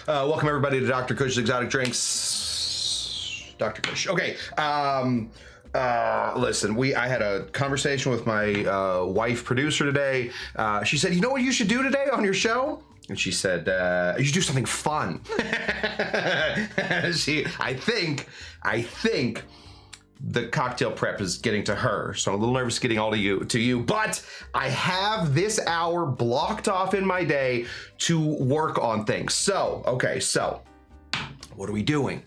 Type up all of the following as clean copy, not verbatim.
Welcome everybody to Dr. Cush's Exotic Drinks. Dr. Cush. Okay. Listen, I had a conversation with my wife producer today. She said, you know what you should do today on your show? And she said, you should do something fun. I think the cocktail prep is getting to her, so I'm a little nervous getting all to you, but I have this hour blocked off in my day to work on things. So, okay, so what are we doing?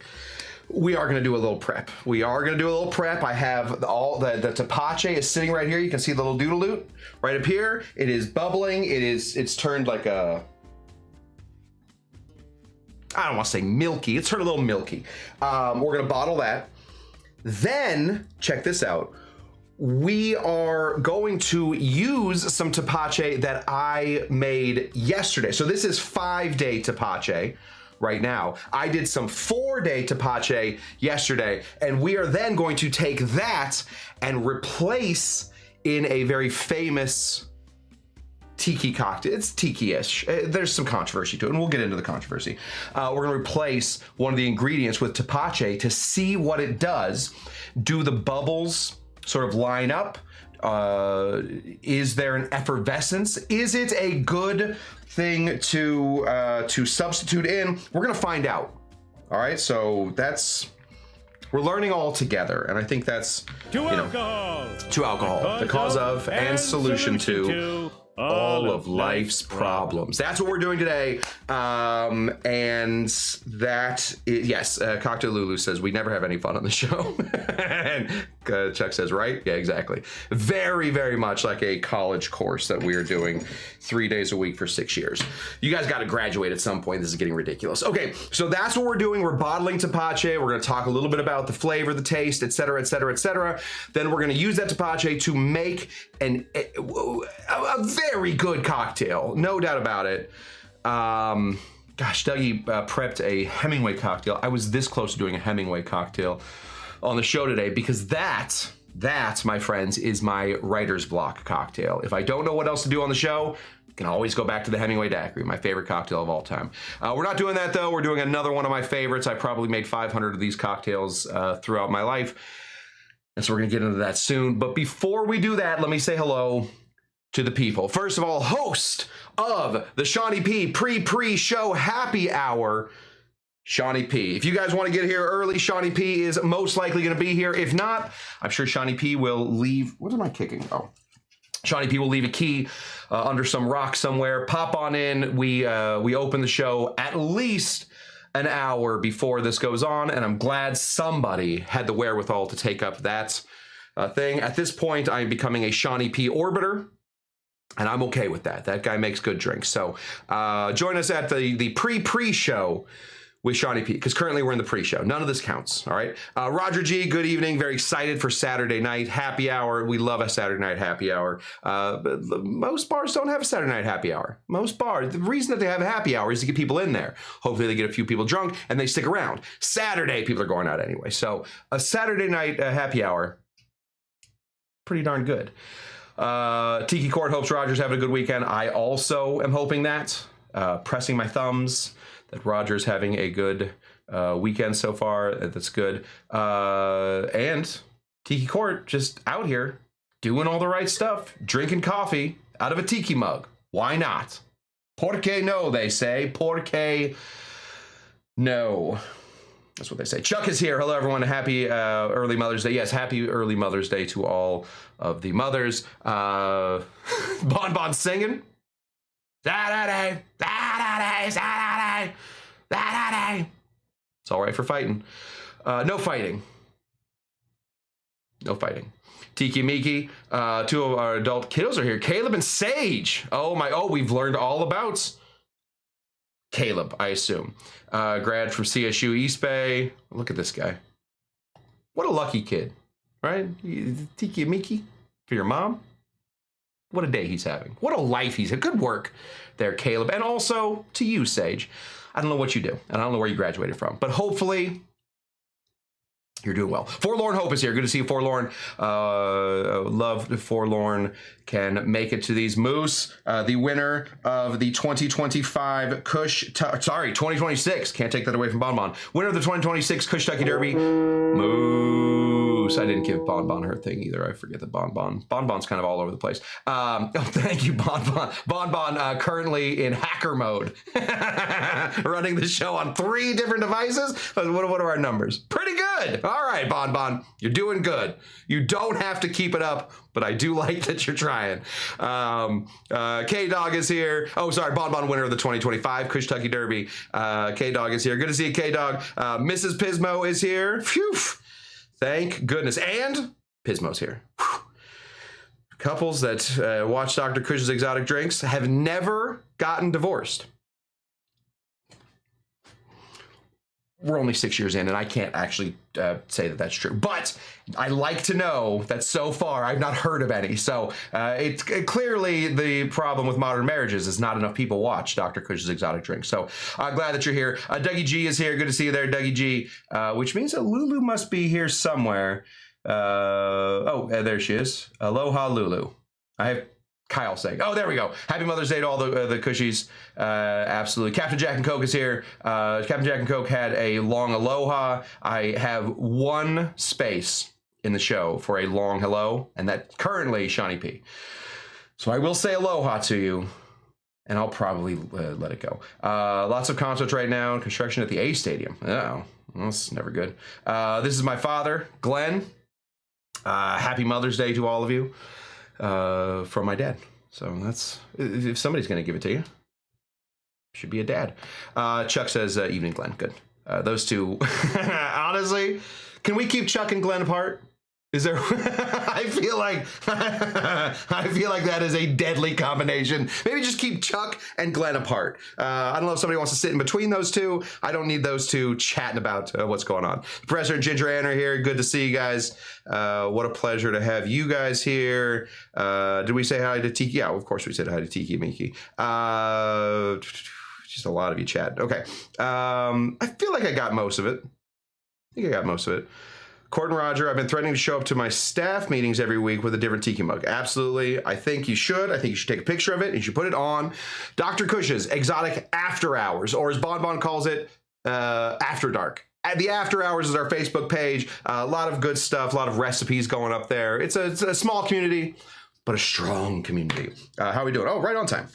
We are going to do a little prep. I have all the Tepache is sitting right here. You can see the little doodle-loot right up here. It is bubbling. It's turned like a, I don't want to say milky. It's turned a little milky. We're going to bottle that. Then, check this out. We are going to use some Tepache that I made yesterday. So this is 5-day Tepache right now. I did some 4-day Tepache yesterday, and we are then going to take that and replace in a very famous Tiki cocktail. It's Tiki-ish. There's some controversy to it, and we'll get into the controversy. We're gonna replace one of the ingredients with Tepache to see what it does. Do the bubbles sort of line up? Is there an effervescence? Is it a good thing to substitute in? We're gonna find out. All right, so we're learning all together, and I think that's to alcohol, the cause of and solution to all of life's problems. That's what we're doing today. And that is, yes, Cocktail Lulu says we never have any fun on the show. And Chuck says, right? Yeah, exactly. Very, very much like a college course that we are doing 3 days a week for 6 years. You guys got to graduate at some point. This is getting ridiculous. Okay, so that's what we're doing. We're bottling Tepache. We're going to talk a little bit about the flavor, the taste, et cetera, et cetera, et cetera. Then we're going to use that Tepache to make a very good cocktail, no doubt about it. Gosh, Dougie prepped a Hemingway cocktail. I was this close to doing a Hemingway cocktail on the show today because that, my friends, is my writer's block cocktail. If I don't know what else to do on the show, I can always go back to the Hemingway Daiquiri, my favorite cocktail of all time. We're not doing that though. We're doing another one of my favorites. I probably made 500 of these cocktails throughout my life. And so we're gonna get into that soon. But before we do that, let me say hello to the people. First of all, host of the Shawnee P pre-show happy hour, Shawnee P. If you guys want to get here early, Shawnee P is most likely going to be here. If not, I'm sure Shawnee P will leave. What am I kicking? Oh, Shawnee P will leave a key under some rock somewhere. Pop on in. We open the show at least an hour before this goes on, and I'm glad somebody had the wherewithal to take up that thing. At this point, I'm becoming a Shawnee P orbiter. And I'm okay with that. That guy makes good drinks. So join us at the pre-show with Shawnee P, because currently we're in the pre-show. None of this counts, all right? Roger G, good evening. Very excited for Saturday night happy hour. We love a Saturday night happy hour. But most bars don't have a Saturday night happy hour. Most bars, the reason that they have a happy hour is to get people in there. Hopefully they get a few people drunk and they stick around. Saturday, people are going out anyway. So a Saturday night happy hour, pretty darn good. Tiki Court hopes Roger's having a good weekend. I also am hoping that. Pressing my thumbs that Roger's having a good weekend so far. That's good. And Tiki Court just out here doing all the right stuff, drinking coffee out of a tiki mug. Why not? Por qué no, they say. Por qué no. That's what they say. Chuck is here. Hello, everyone. Happy early Mother's Day. Yes, happy early Mother's Day to all of the mothers. Bon Bon singing. Saturday, Saturday, Saturday, Saturday. It's all right for fighting. No fighting. No fighting. Tiki Miki, two of our adult kiddos are here. Caleb and Sage. Oh, we've learned all about Caleb, I assume. Grad from CSU East Bay. Look at this guy. What a lucky kid, right? Tiki Miki for your mom. What a day he's having. What a life he's had. Good work there, Caleb. And also to you, Sage. I don't know what you do, and I don't know where you graduated from, but hopefully you're doing well. Forlorn Hope is here. Good to see you, Forlorn. Love Forlorn can make it to these moose. The winner of the 2025 Cush, 2026. Can't take that away from Bon Bon. Winner of the 2026 Cush Tucky Derby, Moose. I didn't give Bon Bon her thing either. I forget that Bon Bon's kind of all over the place. Oh, thank you, Bon Bon. Bon Bon currently in hacker mode, running the show on 3 different devices. What are our numbers? Pretty good. All right, Bon Bon, you're doing good. You don't have to keep it up, but I do like that you're trying. K-Dog is here. Oh, sorry, Bon Bon, winner of the 2025 Cush Tucky Derby. K-Dog is here. Good to see you, K-Dog. Mrs. Pismo is here. Phew. Thank goodness. And Pismo's here. Whew. Couples that watch Dr. Cush's Exotic Drinks have never gotten divorced. We're only 6 years in, and I can't actually say that that's true. But I like to know that so far I've not heard of any. So it's clearly the problem with modern marriages is not enough people watch Dr. Cush's Exotic Drinks. So I'm glad that you're here. Dougie G is here. Good to see you there, Dougie G. Which means that Lulu must be here somewhere. There she is. Aloha, Lulu. I have Kyle saying, oh, there we go. Happy Mother's Day to all the Cushies. Absolutely. Captain Jack and Coke is here. Captain Jack and Coke had a long aloha. I have 1 space in the show for a long hello, and that's currently Shawnee P. So I will say aloha to you, and I'll probably let it go. Lots of concerts right now. Construction at the A Stadium. Oh, that's never good. This is my father, Glenn. Happy Mother's Day to all of you. From my dad. So that's, if somebody's going to give it to you, should be a dad. Chuck says, evening, Glenn. Good. Those two, honestly, can we keep Chuck and Glenn apart? Is there, I feel like that is a deadly combination. Maybe just keep Chuck and Glenn apart. I don't know if somebody wants to sit in between those two. I don't need those two chatting about what's going on. The Professor and Ginger Ann are here. Good to see you guys. What a pleasure to have you guys here. Did we say hi to Tiki? Yeah, of course we said hi to Tiki Miki. Just a lot of you chat. Okay. I feel like I got most of it. Court and Roger, I've been threatening to show up to my staff meetings every week with a different Tiki mug. Absolutely. I think you should. I think you should take a picture of it. And you should put it on Dr. Cush's Exotic After Hours, or as Bon Bon calls it, After Dark. At the After Hours is our Facebook page. A lot of good stuff, a lot of recipes going up there. It's a small community, but a strong community. How are we doing? Oh, right on time.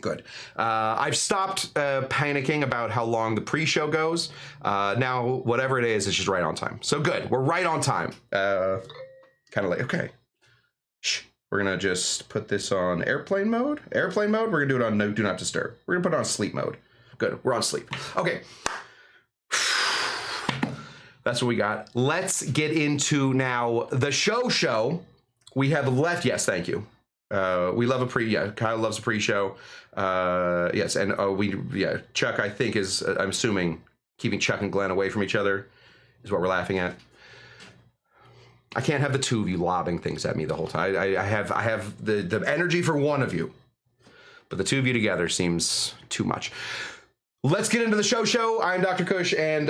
Good. I've stopped panicking about how long the pre-show goes. Now, whatever it is, it's just right on time. So good. We're right on time. Kind of late. Okay. Shh. We're going to just put this on airplane mode. Airplane mode. We're going to do it on do not disturb. We're going to put it on sleep mode. Good. We're on sleep. Okay. That's what we got. Let's get into now the show. We have left. Yes, thank you. We love a Kyle loves a pre-show. Yes, and Chuck, I think is, I'm assuming, keeping Chuck and Glenn away from each other is what we're laughing at. I can't have the two of you lobbing things at me the whole time. I have the energy for one of you, but the two of you together seems too much. Let's get into the show. I'm Dr. Cush, and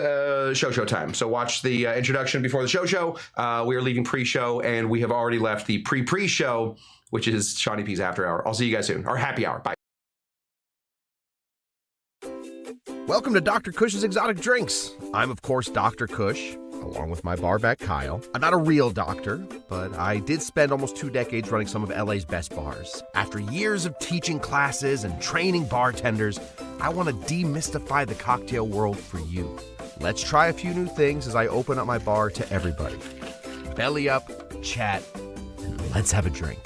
show time. So watch the introduction before the show. We are leaving pre-show, and we have already left the pre-show, which is Shawnee P's After Hour. I'll see you guys soon, or Happy Hour. Bye. Welcome to Dr. Cush's Exotic Drinks. I'm, of course, Dr. Cush, along with my barback Kyle. I'm not a real doctor, but I did spend almost 2 decades running some of LA's best bars. After years of teaching classes and training bartenders, I want to demystify the cocktail world for you. Let's try a few new things as I open up my bar to everybody. Belly up, chat, and let's have a drink.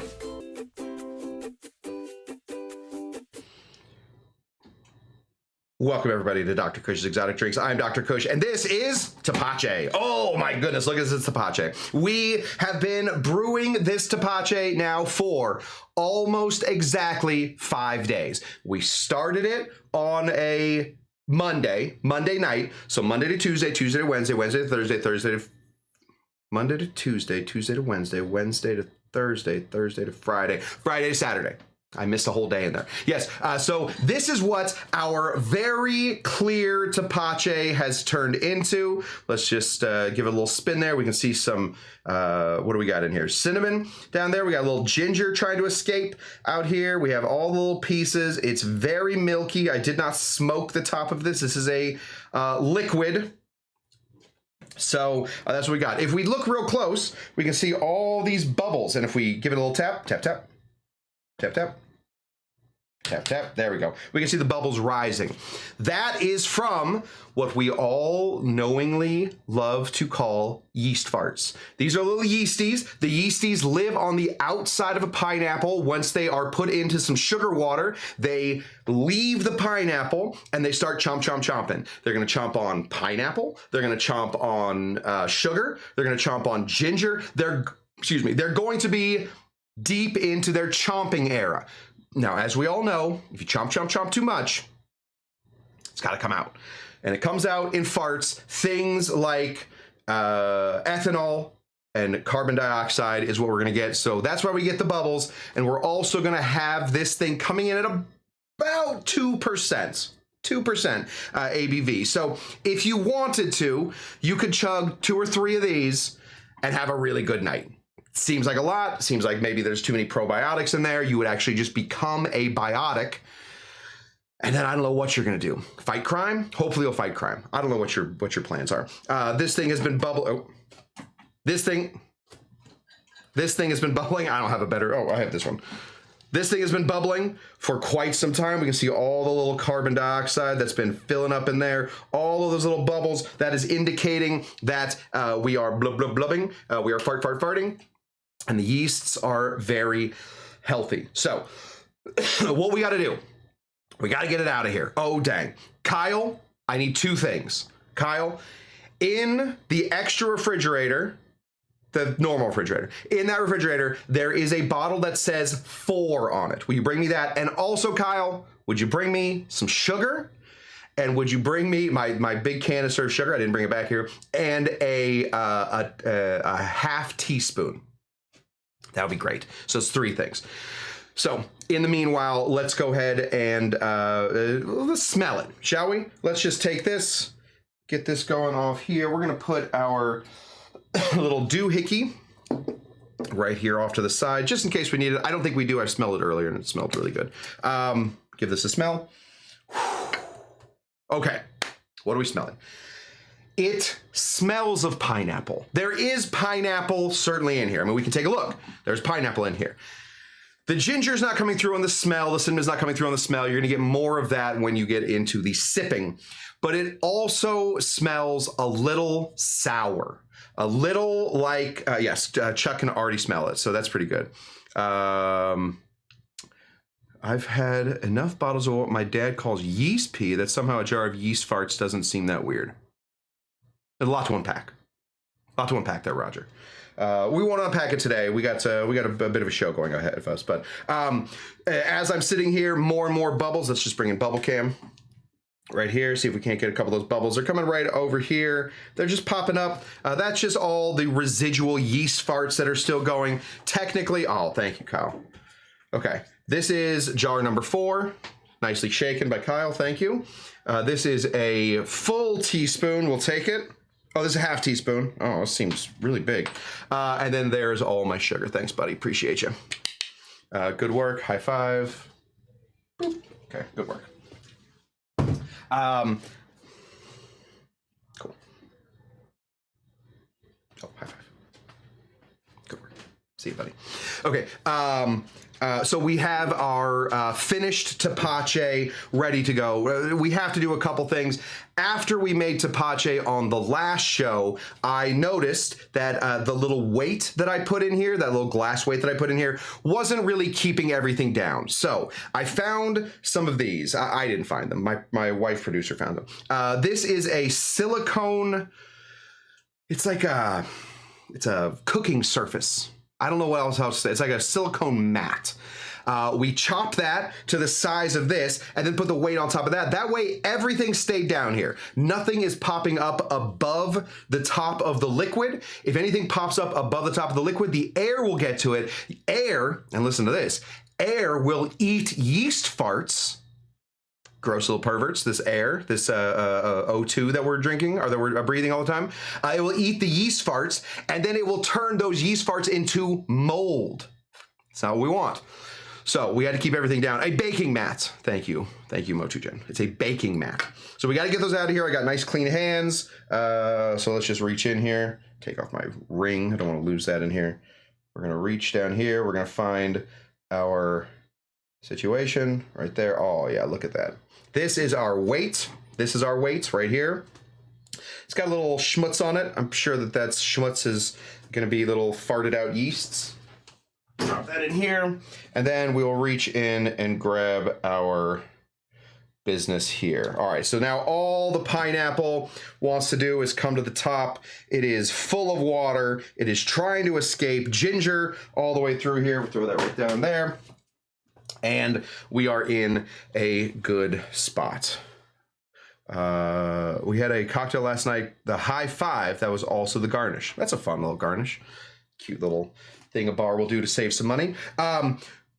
Welcome everybody to Dr. Cush's Exotic Drinks. I'm Dr. Cush, and this is Tepache. Oh my goodness, look at this Tepache. We have been brewing this Tepache now for almost exactly 5 days. We started it on a Monday night. So Monday to Tuesday, Tuesday to Wednesday, Wednesday to Thursday, Thursday to Monday to Tuesday, Tuesday to Wednesday, Wednesday to Thursday, Thursday to Friday, Friday to Saturday. I missed a whole day in there. Yes, so this is what our very clear Tepache has turned into. Let's just give it a little spin there. We can see some, what do we got in here? Cinnamon down there. We got a little ginger trying to escape out here. We have all the little pieces. It's very milky. I did not smoke the top of this. This is a liquid. So that's what we got. If we look real close, we can see all these bubbles. And if we give it a little tap, tap, tap, tap, tap, tap, tap, there we go. We can see the bubbles rising. That is from what we all knowingly love to call yeast farts. These are little yeasties. The yeasties live on the outside of a pineapple. Once they are put into some sugar water, they leave the pineapple and they start chomping. They're gonna chomp on pineapple. They're gonna chomp on sugar. They're gonna chomp on ginger. They're going to be deep into their chomping era. Now, as we all know, if you chomp too much, it's got to come out. And it comes out in farts. Things like ethanol and carbon dioxide is what we're going to get. So that's why we get the bubbles. And we're also going to have this thing coming in at about 2%. 2% ABV. So if you wanted to, you could chug 2 or 3 of these and have a really good night. Seems like a lot. Seems like maybe there's too many probiotics in there. You would actually just become a biotic. And then I don't know what you're going to do. Fight crime? Hopefully you'll fight crime. I don't know what your plans are. This thing has been This thing has been bubbling. I don't have a better. Oh, I have this one. This thing has been bubbling for quite some time. We can see all the little carbon dioxide that's been filling up in there. All of those little bubbles. That is indicating that we are blubbing. We are farting. And the yeasts are very healthy. So what we got to do, we got to get it out of here. Oh, dang. Kyle, I need 2 things. Kyle, in the extra refrigerator, the normal refrigerator, in that refrigerator, there is a bottle that says 4 on it. Will you bring me that? And also, Kyle, would you bring me some sugar? And would you bring me my big canister of sugar? I didn't bring it back here. And a half teaspoon. That would be great. So it's 3 things. So in the meanwhile, let's go ahead and let's smell it, shall we? Let's just take this, get this going off here. We're going to put our little doohickey right here off to the side, just in case we need it. I don't think we do. I smelled it earlier and it smelled really good. Give this a smell. Okay, what are we smelling? It smells of pineapple. There is pineapple certainly in here. I mean, we can take a look. There's pineapple in here. The ginger's not coming through on the smell. The cinnamon's not coming through on the smell. You're gonna get more of that when you get into the sipping. But it also smells a little sour. A little like, yes, Chuck can already smell it. So that's pretty good. I've had enough bottles of what my dad calls yeast pee that somehow a jar of yeast farts doesn't seem that weird. A lot to unpack. A lot to unpack there, Roger. We won't unpack it today. We got a bit of a show going ahead of us. But as I'm sitting here, more and more bubbles. Let's just bring in bubble cam right here. See if we can't get a couple of those bubbles. They're coming right over here. They're just popping up. That's just all the residual yeast farts that are still going. Technically, oh, thank you, Kyle. Okay, this is jar number 4. Nicely shaken by Kyle. Thank you. This is a full teaspoon. We'll take it. Oh, this is a half teaspoon. Oh, it seems really big. And then there's all my sugar. Thanks, buddy. Appreciate you. Good work. High five. Boop. Okay, good work. Cool. Oh, high five. Good work. See you, buddy. Okay. So we have our finished Tepache ready to go. We have to do a couple things. After we made Tepache on the last show, I noticed that the little weight that I put in here, that little glass weight that I put in here, wasn't really keeping everything down. So I found some of these. I didn't find them. My wife producer found them. This is a silicone. It's like it's a cooking surface. I don't know what else to say. It's like a silicone mat. We chop that to the size of this and then put the weight on top of that. That way everything stayed down here. Nothing is popping up above the top of the liquid. If anything pops up above the top of the liquid, the air will get to it. Air, and listen to this, air will eat yeast farts. Gross little perverts, this air, this O2 that we're drinking or that we're breathing all the time, it will eat the yeast farts and then it will turn those yeast farts into mold. That's not what we want. So we had to keep everything down. A baking mat. Thank you. Thank you, Motugen. It's a baking mat. So we got to get those out of here. I got nice clean hands. So let's just reach in here. Take off my ring. I don't want to lose that in here. We're going to reach down here. We're going to find our situation right there. Oh, yeah, look at that. This is our weight. This is our weight right here. It's got a little schmutz on it. I'm sure that that's schmutz is going to be little farted out yeasts. Drop that in here. And then we will reach in and grab our business here. All right, so now all the pineapple wants to do is come to the top. It is full of water. It is trying to escape. Ginger all the way through here. We'll throw that right down there. And we are in a good spot. We had a cocktail last night, the High Five. That was also the garnish. That's a fun little garnish. Cute little thing a bar will do to save some money.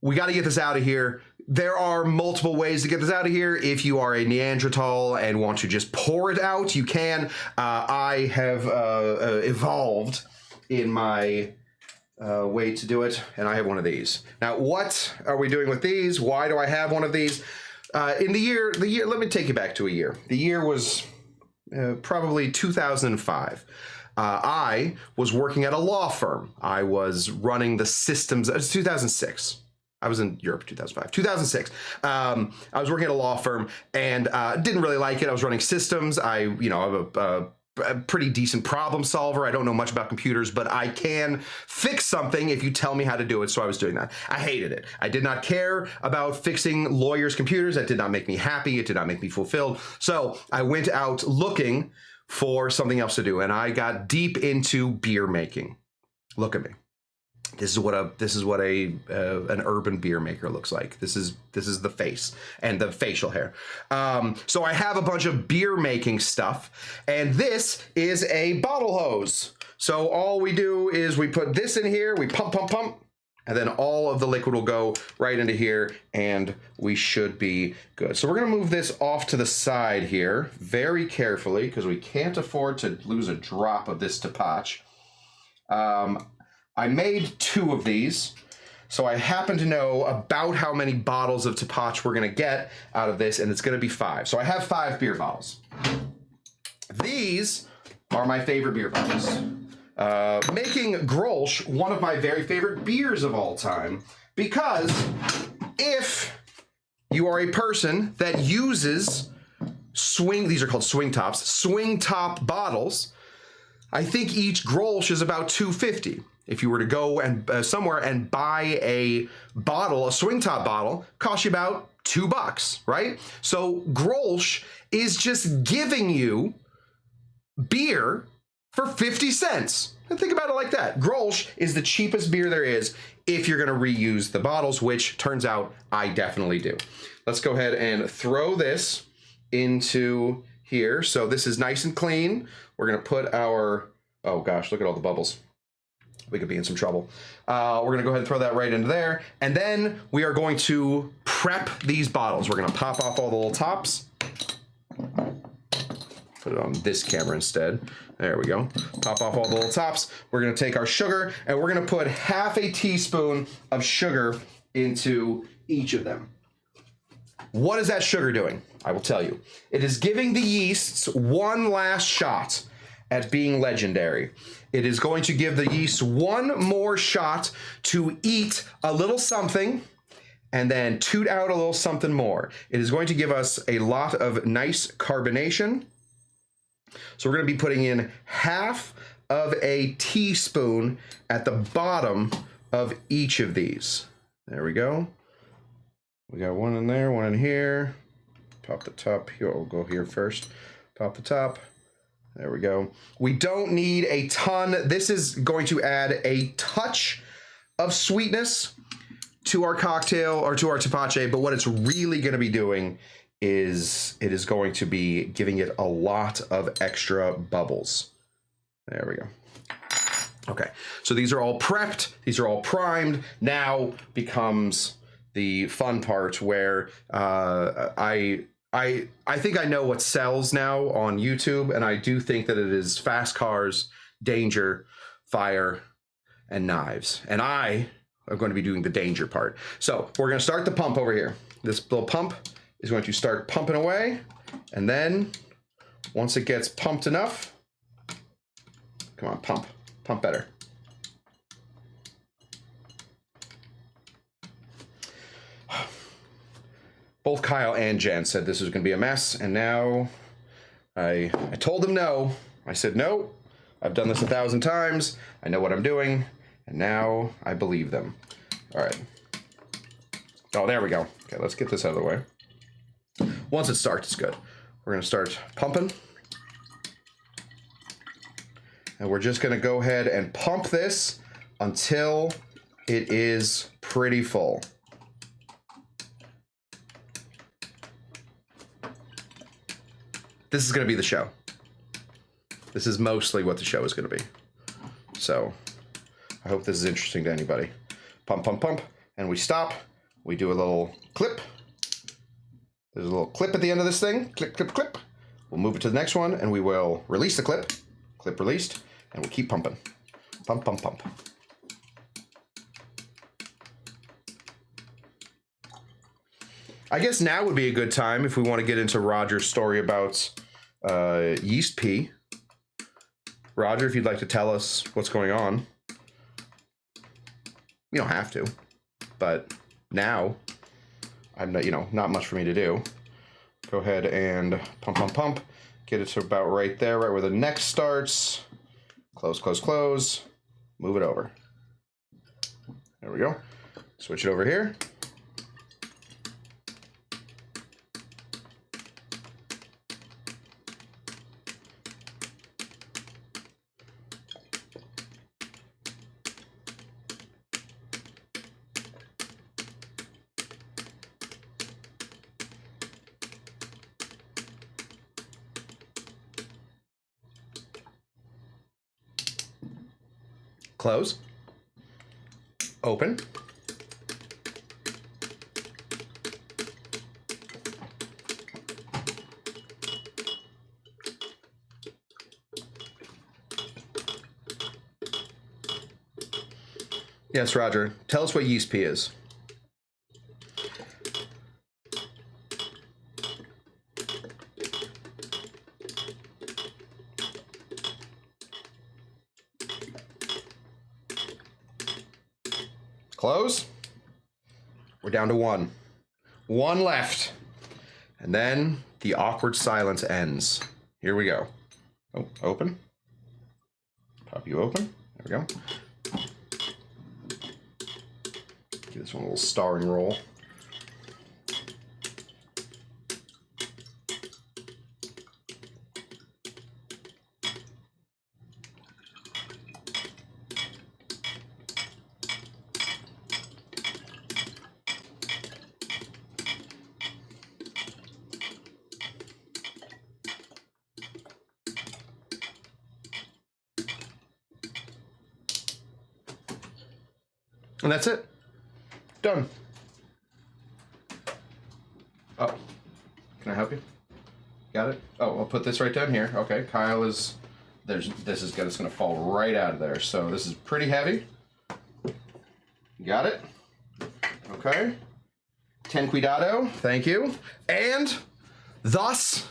We got to get this out of here. There are multiple ways to get this out of here. If you are a Neanderthal and want to just pour it out, you can. I have evolved in my way to do it, and I have one of these. Now, what are we doing with these? Why do I have one of these? In the year, let me take you back to a year. The year was probably 2005. I was working at a law firm. I was running the systems. It's 2006. I was in Europe 2005. 2006. I was working at a law firm and didn't really like it. I was running systems. I'm a pretty decent problem solver. I don't know much about computers, but I can fix something if you tell me how to do it. So I was doing that. I hated it. I did not care about fixing lawyers' computers. That did not make me happy. It did not make me fulfilled. So I went out looking for something else to do, and I got deep into beer making. Look at me. This is what an urban beer maker looks like. This is the face and the facial hair. So I have a bunch of beer making stuff, and this is a bottle hose. So all we do is we put this in here, we pump, and then all of the liquid will go right into here, and we should be good. So we're gonna move this off to the side here very carefully because we can't afford to lose a drop of this Tepache. I made 2 of these, so I happen to know about how many bottles of Tepache we're gonna get out of this, and it's gonna be 5. So I have 5 beer bottles. These are my favorite beer bottles. Making Grolsch one of my very favorite beers of all time, because if you are a person that uses these are called swing top bottles, I think each Grolsch is about $2.50. If you were to go and somewhere and buy a swing top bottle, costs you about $2, right? So Grolsch is just giving you beer for 50 cents. And think about it like that. Grolsch is the cheapest beer there is if you're gonna reuse the bottles, which turns out I definitely do. Let's go ahead and throw this into here. So this is nice and clean. We're gonna put our, oh gosh, look at all the bubbles. We could be in some trouble. We're gonna go ahead and throw that right into there. And then we are going to prep these bottles. We're gonna pop off all the little tops. Put it on this camera instead. There we go. Pop off all the little tops. We're gonna take our sugar and we're gonna put half a teaspoon of sugar into each of them. What is that sugar doing? I will tell you. It is giving the yeasts one last shot at being legendary. It is going to give the yeast one more shot to eat a little something and then toot out a little something more. It is going to give us a lot of nice carbonation. So we're going to be putting in half of a teaspoon at the bottom of each of these. There we go. We got one in there, one in here. Pop the top here. We'll go here first. Pop the top. There we go. We don't need a ton. This is going to add a touch of sweetness to our cocktail or to our tepache, but what it's really going to be doing is it is going to be giving it a lot of extra bubbles. There we go. Okay, so these are all prepped, these are all primed. Now becomes the fun part where I think I know what sells now on YouTube, and I do think that it is fast cars, danger, fire, and knives. And I am going to be doing the danger part. So we're going to start the pump over here. This little pump is going to start pumping away, and then once it gets pumped enough, come on, pump better. Both Kyle and Jen said this was going to be a mess, and now I told them no. I said no, I've done this 1,000 times, I know what I'm doing, and now I believe them. All right. Oh, there we go. Okay, let's get this out of the way. Once it starts, it's good. We're going to start pumping. And we're just going to go ahead and pump this until it is pretty full. This is going to be the show. This is mostly what the show is going to be. So I hope this is interesting to anybody. Pump, pump, pump. And we stop. We do a little clip. There's a little clip at the end of this thing. Clip, clip, clip. We'll move it to the next one, and we will release the clip. Clip released. And we'll keep pumping. Pump, pump, pump. I guess now would be a good time if we want to get into Roger's story about yeast pea. Roger, if you'd like to tell us what's going on. You don't have to, but now I'm not, not much for me to do. Go ahead and pump, pump, pump. Get it to about right there, right where the neck starts. Close, close, close. Move it over. There we go. Switch it over here. Close. Open. Yes, Roger. Tell us what yeast pea is. Close. We're down to one. One left. And then the awkward silence ends. Here we go. Oh, open. Pop you open. There we go. Give this one a little starring roll. And that's it. Done. Oh, can I help you? Got it? Oh, I'll put this right down here. Okay, Kyle is, this is gonna fall right out of there. So this is pretty heavy. Got it? Okay. Ten cuidado, thank you. And thus,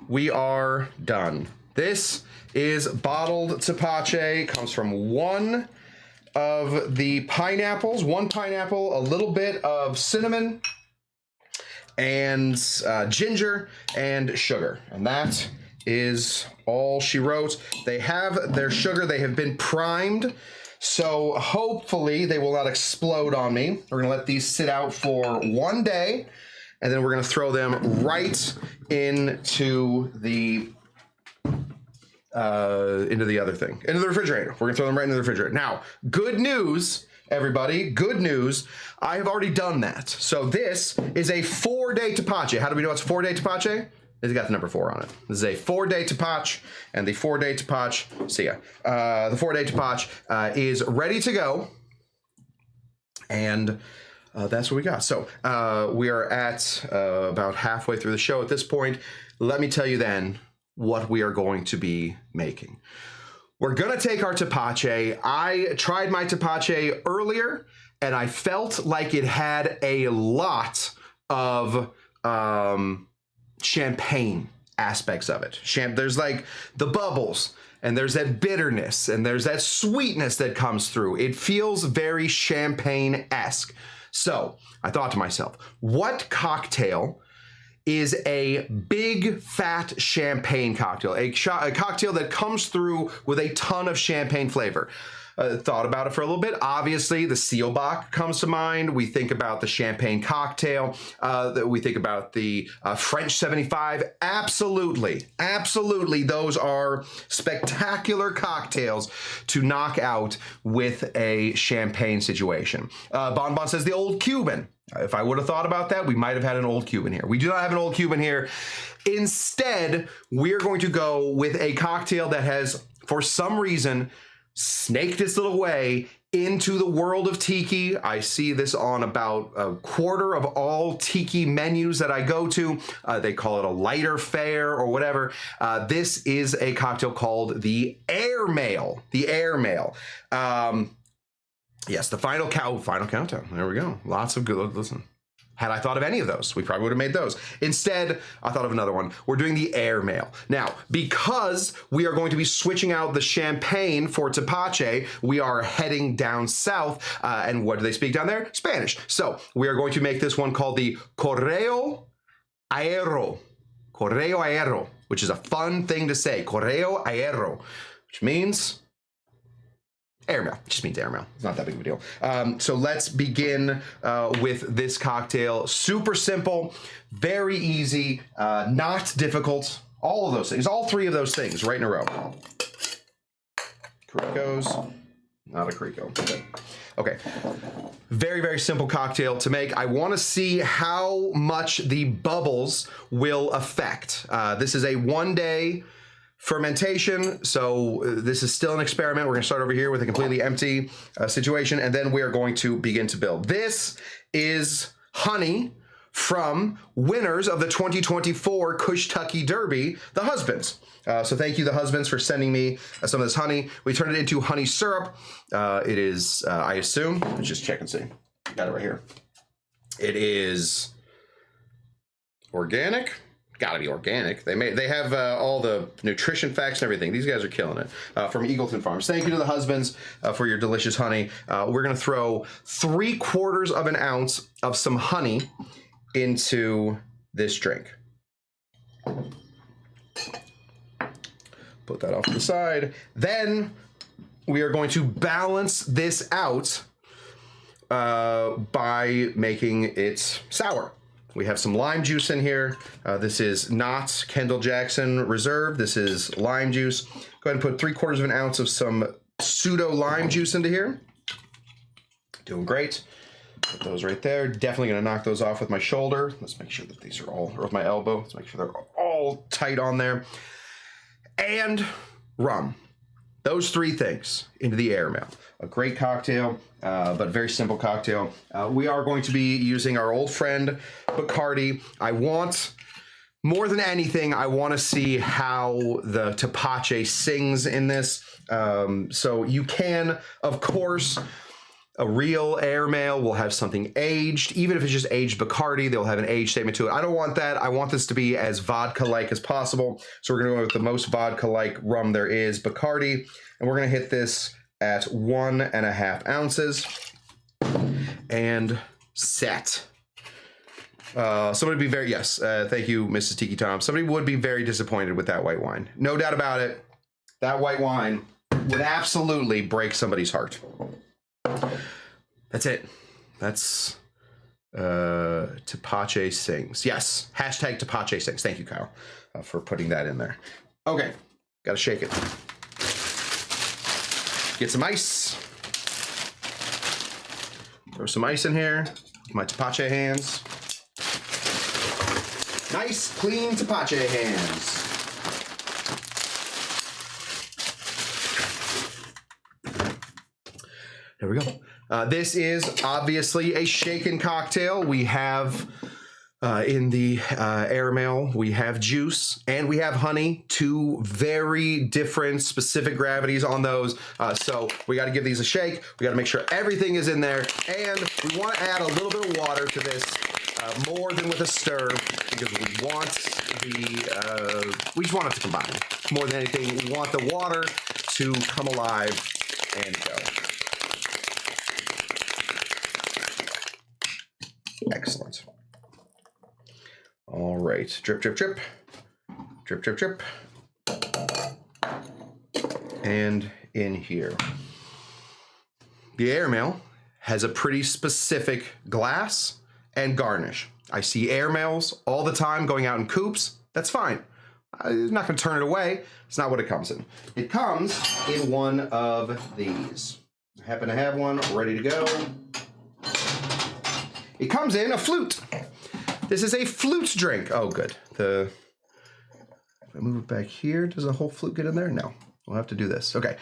we are done. This is bottled Tepache, comes from one of the pineapples, 1 pineapple, a little bit of cinnamon, and ginger and sugar. And that is all she wrote. They have their sugar. They have been primed. So hopefully they will not explode on me. We're gonna let these sit out for 1 day, and then we're gonna throw them right into the other thing, into the refrigerator. We're gonna throw them right into the refrigerator. Now, good news, everybody, good news. I have already done that. So this is a 4-day Tepache. How do we know it's a 4-day Tepache? It's got the number 4 on it. This is a 4-day Tepache, and the 4-day Tepache, see ya. The 4-day Tepache is ready to go, and that's what we got. So we are at about halfway through the show at this point. Let me tell you then what we are going to be making. We're gonna take our Tepache. I tried my Tepache earlier, and I felt like it had a lot of champagne aspects of it. There's like the bubbles, and there's that bitterness, and there's that sweetness that comes through. It feels very champagne-esque. So I thought to myself, what cocktail is a big fat champagne cocktail, a cocktail that comes through with a ton of champagne flavor? Thought about it for a little bit. Obviously, the Seelbach comes to mind. We think about the champagne cocktail. We think about the French 75. Absolutely, absolutely. Those are spectacular cocktails to knock out with a champagne situation. Bonbon says the Old Cuban. If I would have thought about that, we might have had an Old Cuban here. We do not have an Old Cuban here. Instead, we're going to go with a cocktail that has, for some reason, snaked its little way into the world of Tiki. I see this on about a quarter of all Tiki menus that I go to. They call it a lighter fare or whatever. This is a cocktail called the Air Mail. The Air Mail. Yes, the final countdown. There we go. Lots of good. Listen. Had I thought of any of those, we probably would have made those. Instead, I thought of another one. We're doing the Air Mail. Now, because we are going to be switching out the champagne for Tepache, we are heading down south. And what do they speak down there? Spanish. So we are going to make this one called the Correo Aero. Correo Aero, which is a fun thing to say. Correo Aero, which means airmail. It just means airmail. It's not that big of a deal. So let's begin with this cocktail. Super simple, very easy, not difficult. All of those things, all 3 of those things right in a row. Caricos, not a Carico. Okay. Very, very simple cocktail to make. I want to see how much the bubbles will affect. This is a 1-day fermentation, so this is still an experiment. We're going to start over here with a completely empty situation, and then we are going to begin to build. This is honey from winners of the 2024 Cush Derby, the husbands. So thank you, the husbands, for sending me some of this honey. We turned it into honey syrup. It is, I assume, let's just check and see. Got it right here. It is organic. Gotta be organic. They have all the nutrition facts and everything. These guys are killing it. From Eagleton Farms. Thank you to the husbands for your delicious honey. We're gonna throw 3/4 of an ounce of some honey into this drink. Put that off to the side. Then we are going to balance this out by making it sour. We have some lime juice in here. This is not Kendall Jackson Reserve. This is lime juice. Go ahead and put 3/4 of an ounce of some pseudo lime juice into here. Doing great. Put those right there. Definitely gonna knock those off with my shoulder. Let's make sure that these are all, or with my elbow. Let's make sure they're all tight on there. And rum. Those 3 things into the airmail. A great cocktail, but very simple cocktail. We are going to be using our old friend Bacardi. I want, more than anything, I want to see how the Tepache sings in this. So you can, of course, a real airmail will have something aged. Even if it's just aged Bacardi, they'll have an age statement to it. I don't want that. I want this to be as vodka-like as possible. So we're going to go with the most vodka-like rum there is, Bacardi. And we're going to hit this at 1.5 ounces. And set. Somebody would be very, yes, thank you, Mrs. Tiki Tom. Somebody would be very disappointed with that white wine. No doubt about it. That white wine would absolutely break somebody's heart. That's it. That's Tepache sings. Yes, hashtag Tepache sings. Thank you, Kyle, for putting that in there. Okay, gotta shake it. Get some ice. Throw some ice in here. My Tepache hands. Nice, clean Tepache hands. There we go. This is obviously a shaken cocktail. We have in the airmail, we have juice and we have honey, two very different specific gravities on those. So we got to give these a shake. We got to make sure everything is in there. And we want to add a little bit of water to this, more than with a stir, because we want we just want it to combine. More than anything, we want the water to come alive and go. Excellent. All right, drip, drip, drip, drip, drip, drip, and in here. The airmail has a pretty specific glass and garnish. I see airmails all the time going out in coupes. That's fine. I'm not going to turn it away. It's not what it comes in. It comes in one of these. I happen to have one ready to go. It comes in a flute. This is a flute drink. Oh, good. If I move it back here, does the whole flute get in there? No. We'll have to do this. Okay.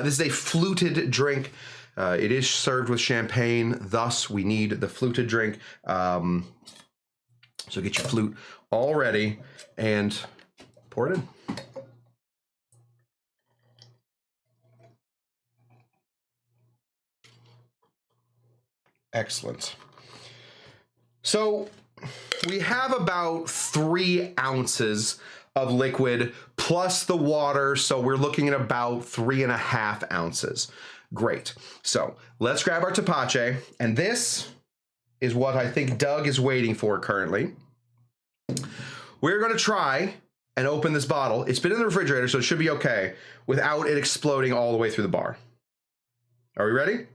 This is a fluted drink. It is served with champagne. Thus, we need the fluted drink. So get your flute all ready and pour it in. Excellent. So we have about 3 ounces of liquid plus the water. So we're looking at about 3.5 ounces. Great. So let's grab our Tepache. And this is what I think Doug is waiting for currently. We're going to try and open this bottle. It's been in the refrigerator, so it should be okay without it exploding all the way through the bar. Are we ready?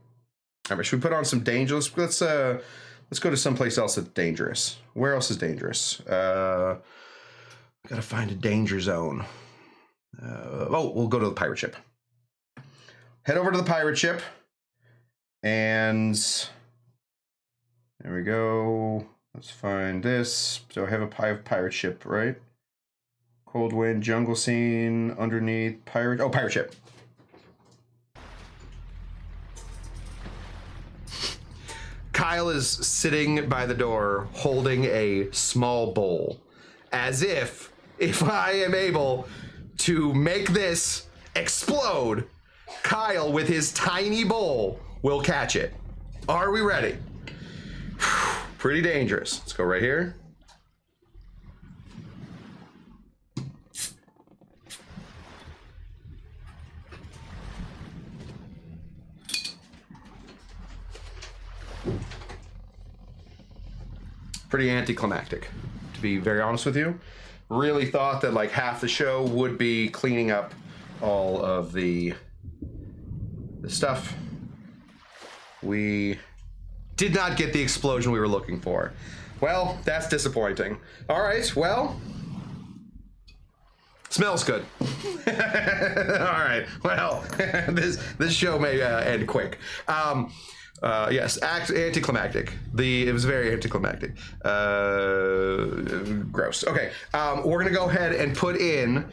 All right, should we put on some dangerous? Let's go to someplace else that's dangerous. Where else is dangerous? Gotta find a danger zone. We'll go to the pirate ship. Head over to the pirate ship. And there we go. Let's find this. So I have a pirate ship, right? Cold wind, jungle scene, underneath, pirate. Oh, pirate ship. Kyle is sitting by the door holding a small bowl, as if I am able to make this explode, Kyle with his tiny bowl will catch it. Are we ready? Pretty dangerous. Let's go right here. Pretty anticlimactic, to be very honest with you. Really thought that like half the show would be cleaning up all of the stuff. We did not get the explosion we were looking for. Well, that's disappointing. All right, well, smells good. All right, well, this show may end quick. Yes, anticlimactic. It was very anticlimactic. Gross. Okay, we're gonna go ahead and put in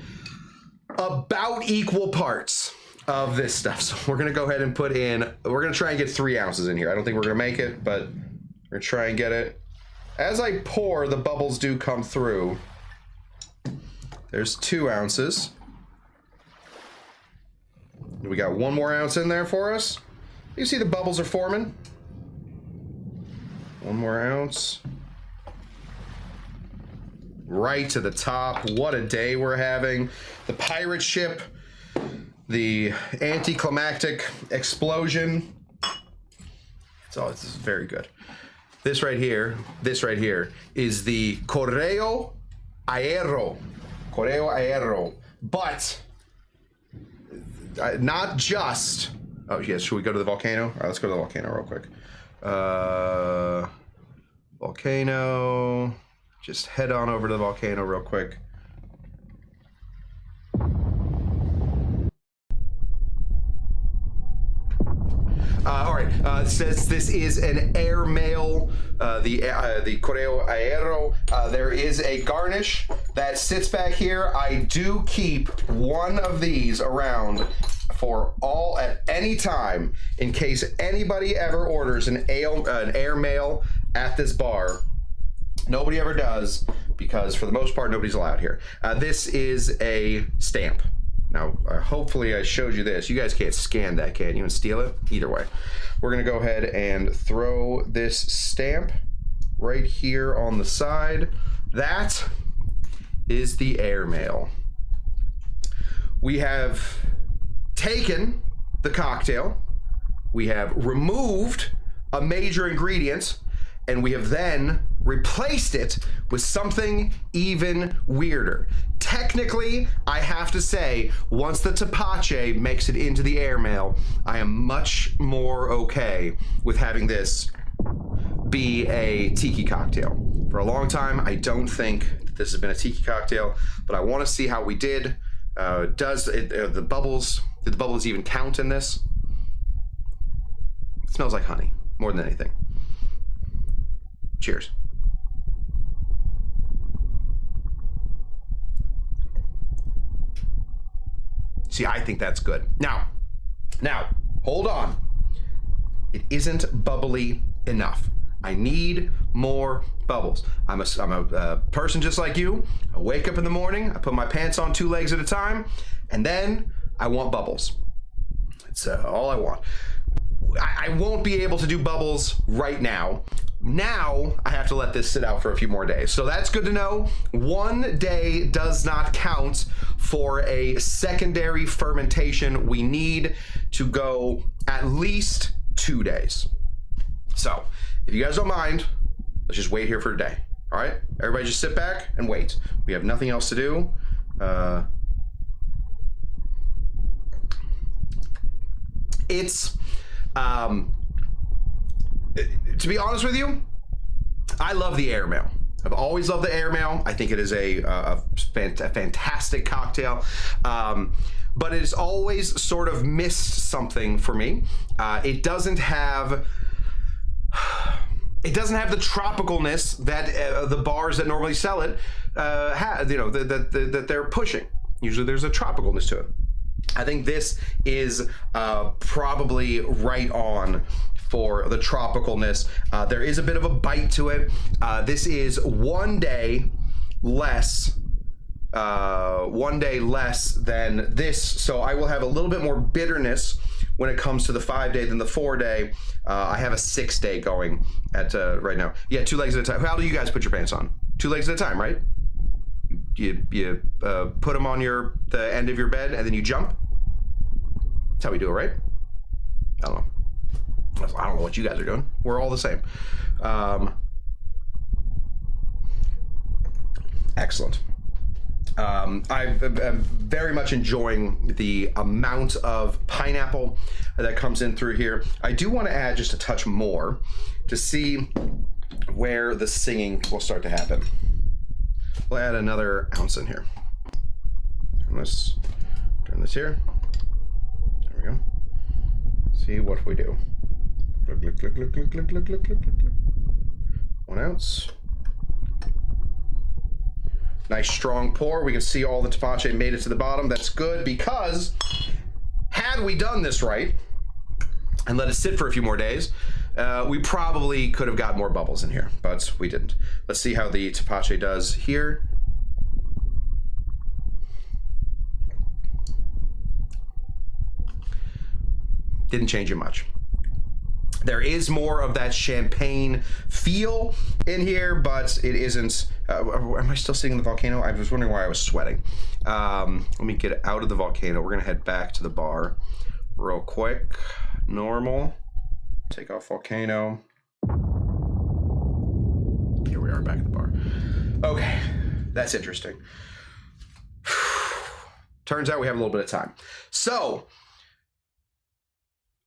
about equal parts of this stuff. So we're gonna go ahead and we're gonna try and get 3 ounces in here. I don't think we're gonna make it, but we're gonna try and get it. As I pour, the bubbles do come through. There's 2 ounces. We got 1 more ounce in there for us. You see the bubbles are forming. 1 more ounce. Right to the top. What a day we're having. The pirate ship the anticlimactic explosion. So this is very good. This right here is the Correo Aero. Correo Aero. But not just... Oh, yes, should we go to the volcano? All right, let's go to the volcano real quick. Volcano. Just head on over to the volcano real quick. All right, it says this is an airmail, the Correo Aero. There is a garnish that sits back here. I do keep one of these around for all at any time in case anybody ever orders an airmail at this bar. Nobody ever does because for the most part nobody's allowed here. This is a stamp. Now, hopefully I showed you this. You guys can't scan that, can you, and steal it? Either way. We're going to go ahead and throw this stamp right here on the side. That is the airmail. We have taken the cocktail. We have removed a major ingredient, and we have then replaced it with something even weirder. Technically, I have to say, once the Tepache makes it into the airmail, I am much more okay with having this be a tiki cocktail. For a long time, I don't think this has been a tiki cocktail, but I want to see how we did. The bubbles, did the bubbles even count in this? It smells like honey, more than anything. Cheers. See, I think that's good. Now, hold on. It isn't bubbly enough. I need more bubbles. I'm a person just like you. I wake up in the morning, I put my pants on 2 legs at a time, and then I want bubbles. It's all I want. I won't be able to do bubbles right now. Now I have to let this sit out for a few more days. So that's good to know. 1 day does not count for a secondary fermentation. We need to go at least 2 days. So if you guys don't mind, let's just wait here for a day. All right, everybody just sit back and wait. We have nothing else to do. To be honest with you, I love the airmail. I've always loved the airmail. I think it is a fantastic cocktail, but it has always sort of missed something for me. It doesn't have the tropicalness that the bars that normally sell it have. You know, that they're pushing. Usually, there's a tropicalness to it. I think this is probably right on for the tropicalness. There is a bit of a bite to it. This is 1 day less than this, so I will have a little bit more bitterness when it comes to the 5 day than the 4 day. I have a 6 day going at right now. Yeah, 2 legs at a time. How do you guys put your pants on? 2 legs at a time, right? You put them on the end of your bed and then you jump. That's how we do it, right? I don't know. I don't know what you guys are doing. We're all the same. Excellent. I'm very much enjoying the amount of pineapple that comes in through here. I do want to add just a touch more to see where the singing will start to happen. We'll add another ounce in here. Turn this here. There we go. See what we do. Glug, glug, glug, glug, glug, glug, glug, glug, glug, glug. 1 ounce. Nice strong pour. We can see all the Tepache made it to the bottom. That's good because had we done this right and let it sit for a few more days, we probably could have got more bubbles in here, but we didn't. Let's see how the Tepache does here. Didn't change it much. There is more of that champagne feel in here, but it isn't Am I still sitting in the volcano? I was wondering why I was sweating. Let me get out of the volcano. We're gonna head back to the bar real quick. Normal. Take off volcano. Here we are back at the bar. Okay, that's interesting. Turns out we have a little bit of time. So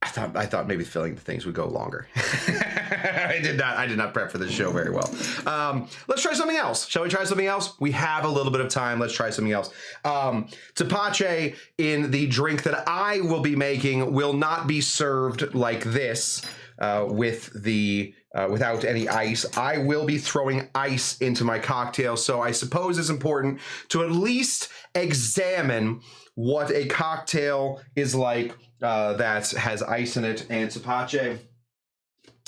I thought maybe filling the things would go longer. I did not prep for this show very well. Let's try something else. Shall we try something else? We have a little bit of time. Let's try something else. Tepache in the drink that I will be making will not be served like this with the without any ice. I will be throwing ice into my cocktail, so I suppose it's important to at least examine what a cocktail is like that has ice in it. And Tepache,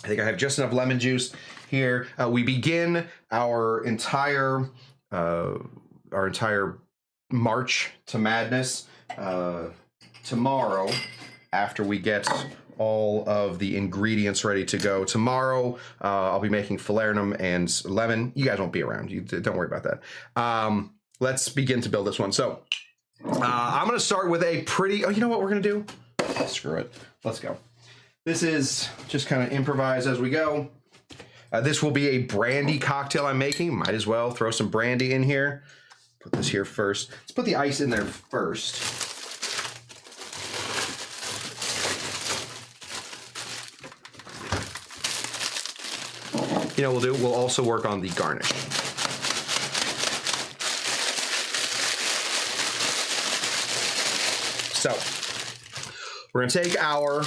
I think I have just enough lemon juice here. We begin our entire march to madness tomorrow after we get all of the ingredients ready to go. Tomorrow, I'll be making falernum and lemon. You guys won't be around. Don't worry about that. Let's begin to build this one. So I'm going to start with a pretty... Oh, you know what we're going to do? Screw it. Let's go. This is just kind of improvise as we go. This will be a brandy cocktail I'm making. Might as well throw some brandy in here. Put this here first. Let's put the ice in there first. You know what we'll do? We'll also work on the garnish. So, we're gonna take our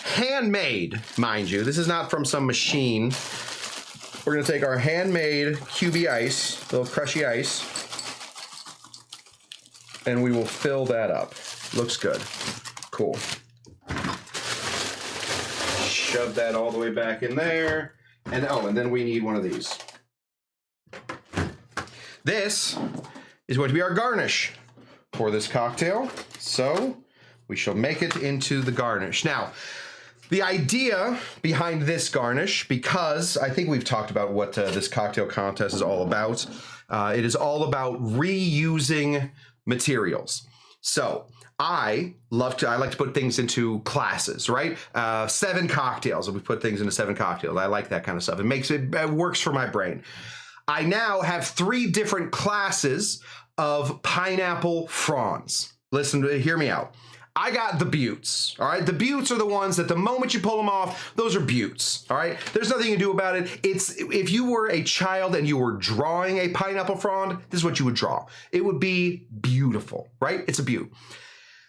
handmade, mind you, this is not from some machine. We're gonna take our handmade QB ice, little crushy ice, and we will fill that up. Looks good. Cool. Shove that all the way back in there. And oh, and then we need one of these. This is going to be our garnish for this cocktail. So we shall make it into the garnish. Now, the idea behind this garnish, because I think we've talked about what this cocktail contest is all about. It is all about reusing materials. So I like to put things into classes, right? 7 cocktails, and we put things into 7 cocktails. I like that kind of stuff. It works for my brain. I now have 3 different classes of pineapple fronds. Listen, hear me out. I got the buttes, all right? The buttes are the ones that the moment you pull them off, those are buttes, all right? There's nothing you can do about it. If you were a child and you were drawing a pineapple frond, this is what you would draw. It would be beautiful, right? It's a butte.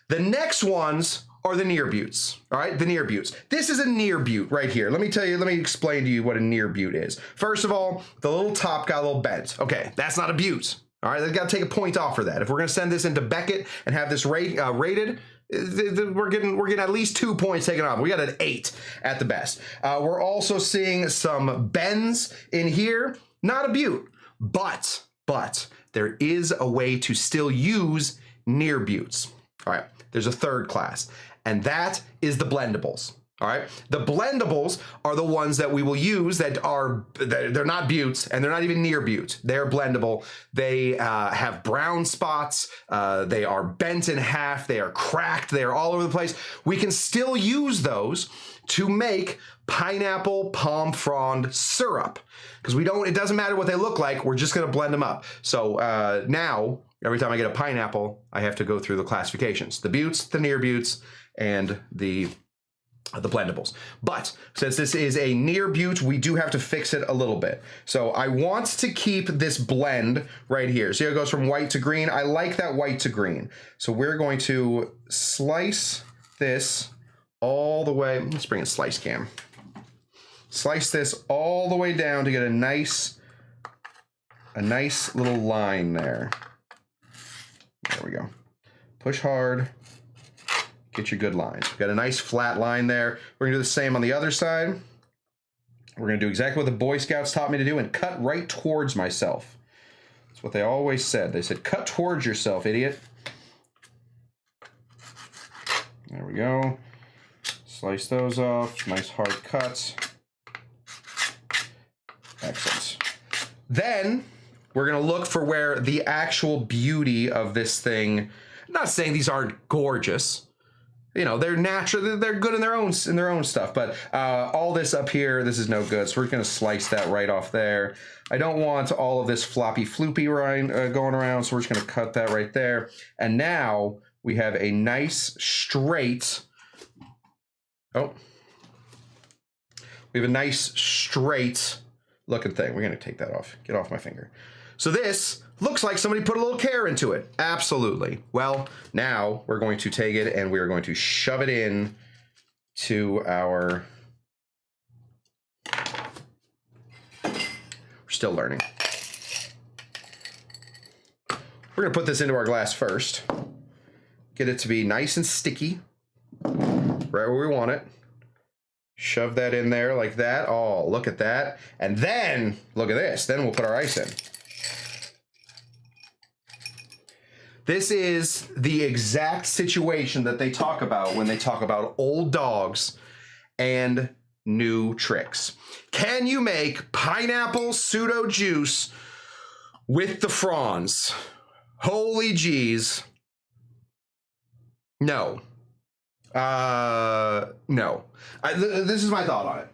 The next ones are the near buttes, all right? The near buttes. This is a near butte right here. Let me explain to you what a near butte is. First of all, the little top got a little bent. Okay, that's not a butte, all right? They've got to take a point off for that. If we're gonna send this into Beckett and have this rated, we're getting at least 2 points taken off. We got an 8 at the best. We're also seeing some bends in here. Not a butte, but there is a way to still use near buttes. All right, there's a third class, and that is the blendables. All right, the blendables are the ones that we will use they're not buttes and they're not even near butte. They're blendable. They have brown spots. They are bent in half. They are cracked. They are all over the place. We can still use those to make pineapple palm frond syrup because it doesn't matter what they look like. We're just going to blend them up. So now every time I get a pineapple, I have to go through the classifications: the buttes, the near buttes, and the blendables. But since this is a near butte, we do have to fix it a little bit. So I want to keep this blend right here. See how it goes from white to green? I like that white to green. So we're going to slice this all the way. Let's bring in slice cam. Slice this all the way down to get a nice little line there. There we go. Push hard. Get your good lines. We've got a nice flat line there. We're gonna do the same on the other side. We're gonna do exactly what the Boy Scouts taught me to do and cut right towards myself. That's what they always said. They said, cut towards yourself, idiot. There we go. Slice those off. Nice hard cuts. Excellent. Then We're gonna look for where the actual beauty of this thing, I'm not saying these aren't gorgeous. You know, they're natural, they're good in their own stuff, but all this up here, this is no good. So we're gonna slice that right off there. I don't want all of this floppy floopy going around, so we're just gonna cut that right there. And now we have a nice straight, we have a nice straight looking thing. We're gonna take that off, get off my finger. So this looks like somebody put a little care into it. Absolutely. Well, now we're going to take it and we are going to shove it in to our, we're still learning. We're gonna put this into our glass first. Get it to be nice and sticky, right where we want it. Shove that in there like that. Oh, look at that. And then, look at this. Then we'll put our ice in. This is the exact situation that they talk about when they talk about old dogs and new tricks. Can you make pineapple pseudo juice with the fronds? Holy jeez. No. No. This is my thought on it.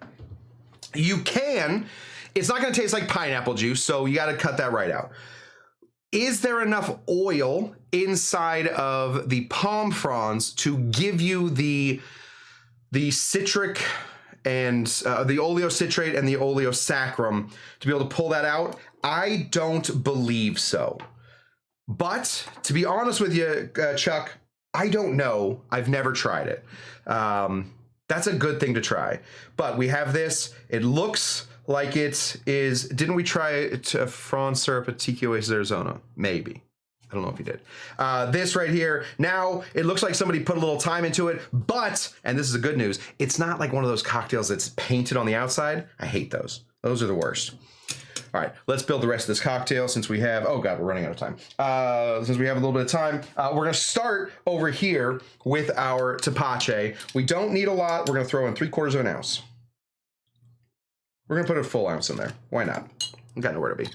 You can. It's not going to taste like pineapple juice, so you got to cut that right out. Is there enough oil inside of the palm fronds to give you the citric and the oleocitrate and the oleosaccharum to be able to pull that out? I don't believe so. But to be honest with you, Chuck, I don't know. I've never tried it. That's a good thing to try. But we have this. It looks like it is. Didn't we try it to Franz syrup at Tiki, Arizona? Maybe. I don't know if he did. This right here. Now it looks like somebody put a little time into it, but, and this is the good news, it's not like one of those cocktails that's painted on the outside. I hate those. Those are the worst. All right, let's build the rest of this cocktail since we have, oh God, we're running out of time. Since we have a little bit of time, we're gonna start over here with our Tepache. We don't need a lot. We're gonna throw in 3/4 of an ounce. We're gonna put a full ounce in there. Why not? I've got nowhere to be.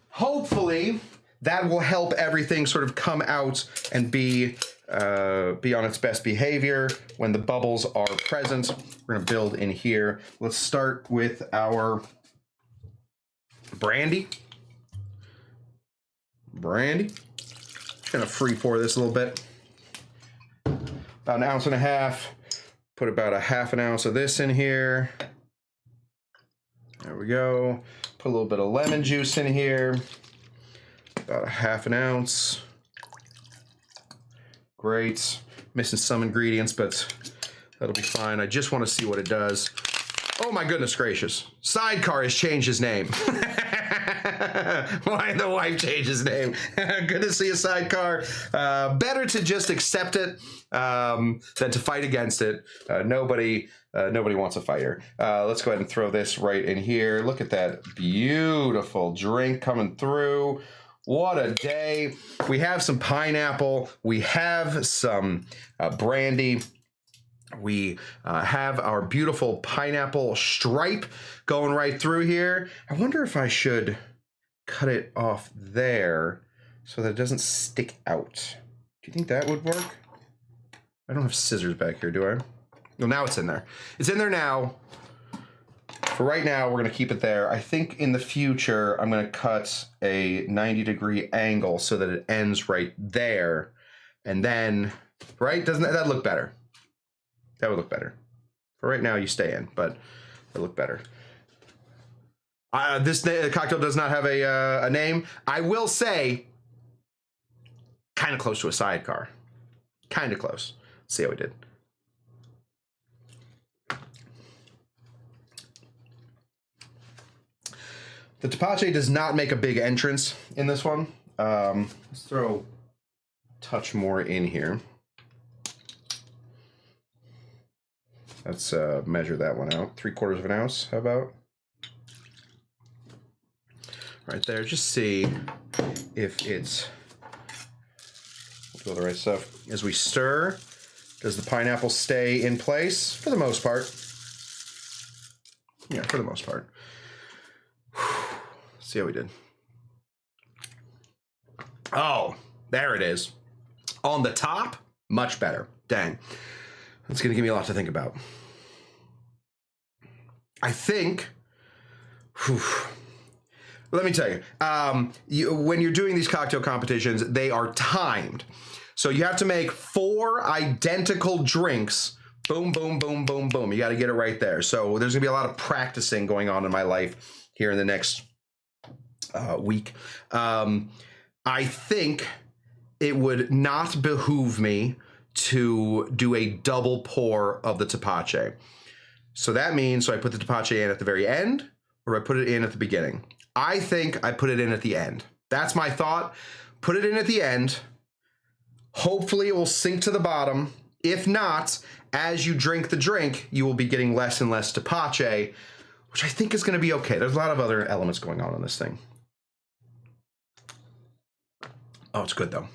Hopefully that will help everything sort of come out and be on its best behavior when the bubbles are present. We're gonna build in here. Let's start with our brandy. Just gonna free pour this a little bit. About 1.5 ounces. Put about 1/2 ounce of this in here. There we go. Put a little bit of lemon juice in here. About 1/2 ounce. Great. Missing some ingredients, but that'll be fine. I just want to see what it does. Oh my goodness gracious. Sidecar has changed his name. Why the wife changed his name? Good to see a Sidecar. Better to just accept it than to fight against it. Nobody wants a fighter. Let's go ahead and throw this right in here. Look at that beautiful drink coming through. What a day. We have some pineapple. We have some brandy. We have our beautiful pineapple stripe going right through here. I wonder if I should cut it off there so that it doesn't stick out. Do you think that would work? I don't have scissors back here, do I? Well, now it's in there. It's in there now. For right now, we're going to keep it there. I think in the future, I'm going to cut a 90-degree angle so that it ends right there. And then, right? Doesn't that look better? That would look better. For right now, you stay in, but it look better. This cocktail does not have a name. I will say, kind of close to a Sidecar. Kind of close. Let's see how we did. The Tepache does not make a big entrance in this one. Let's throw a touch more in here. Let's measure that one out. 3/4 of an ounce, how about? Right there, just see if it's do the right stuff. As we stir, does the pineapple stay in place? For the most part. Yeah, for the most part. Let's see how we did. Oh, there it is. On the top, much better. Dang. That's going to give me a lot to think about. I think, let me tell you, when you're doing these cocktail competitions, they are timed. So you have to make 4 identical drinks. Boom, boom, boom, boom, boom. You got to get it right there. So there's going to be a lot of practicing going on in my life here in the next week. I think it would not behoove me to do a double pour of the Tepache. So that means, so I put the Tepache in at the very end, or I put it in at the beginning. I think I put it in at the end. That's my thought. Put it in at the end. Hopefully it will sink to the bottom. If not, as you drink the drink, you will be getting less and less Tepache, which I think is going to be okay. There's a lot of other elements going on in this thing. Oh, it's good though.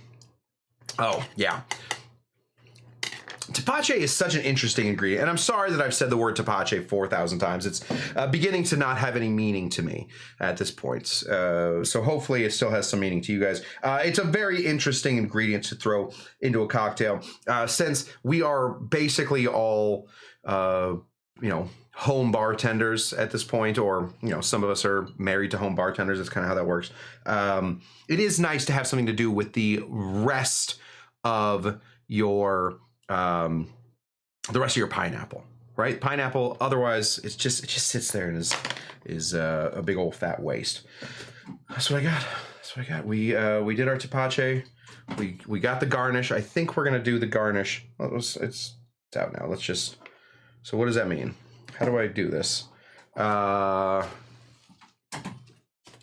Oh, yeah. Tepache is such an interesting ingredient, and I'm sorry that I've said the word Tepache 4,000 times. It's beginning to not have any meaning to me at this point. So hopefully it still has some meaning to you guys. It's a very interesting ingredient to throw into a cocktail, since we are basically all, home bartenders at this point, or, some of us are married to home bartenders. That's kind of how that works. It is nice to have something to do with the rest of your the rest of your pineapple, right? Pineapple, otherwise it just sits there and is a big old fat waste. That's what I got. That's what I got. We did our Tepache. We got the garnish. I think we're gonna do the garnish. It's out now. Let's just. So what does that mean? How do I do this?